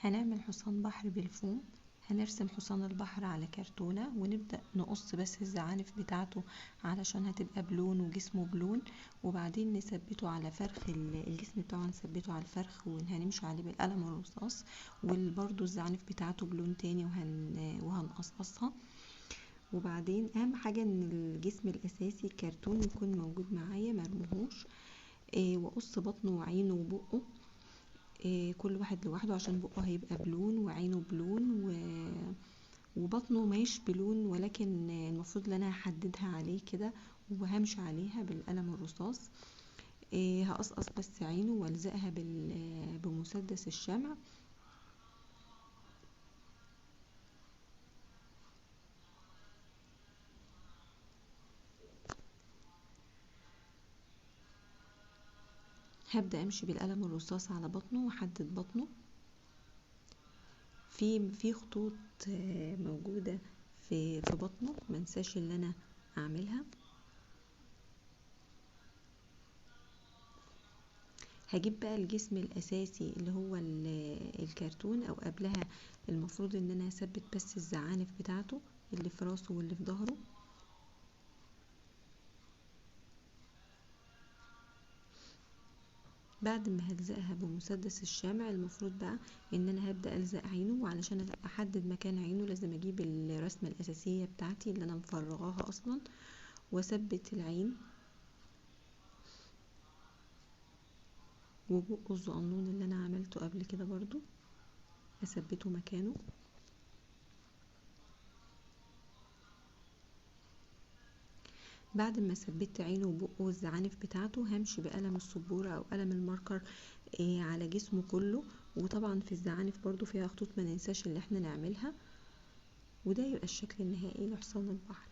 هنعمل حصان بحر بالفوم. هنرسم حصان البحر على كرتونة ونبدأ نقص بس الزعانف بتاعته علشان هتبقى بلون وجسمه بلون، وبعدين نثبته على فرخ الجسم بتاعه، نثبته على الفرخ وهنمشي عليه بالقلم الرصاص، وبرده الزعانف بتاعته بلون تاني وهنقصقصها. وبعدين اهم حاجة ان الجسم الاساسي الكرتون يكون موجود معايا مرموهوش، واقص بطنه وعينه وبقه كل واحد لوحده عشان بقه هيبقى بلون وعينه بلون وبطنه ماهيش بلون، ولكن المفروض ان انا هحددها عليه كده وهمشي عليها بالقلم الرصاص. هقصقص بس عينه والزقها بمسدس الشمع. هبدأ امشي بالقلم الرصاص على بطنه واحدد بطنه. في خطوط موجودة في بطنه منساش اللي انا اعملها. هجيب بقى الجسم الاساسي اللي هو الكرتون، او قبلها المفروض ان انا اثبت بس الزعانف بتاعته اللي في راسه واللي في ظهره. بعد ما هلزقها بمسدس الشمع المفروض بقى ان انا هبدأ الزق عينه، وعلشان احدد مكان عينه لازم اجيب الرسمة الاساسية بتاعتي اللي انا مفرغاها اصلا واثبت العين، وبقه الصغنون اللي انا عملته قبل كده برضو اثبته مكانه. بعد ما ثبت عينه وبقه والزعانف بتاعته همشي بقلم السبورة او قلم الماركر على جسمه كله، وطبعا في الزعانف برضو فيها خطوط ما ننساش اللي احنا نعملها، وده يبقى الشكل النهائي لحصان البحر.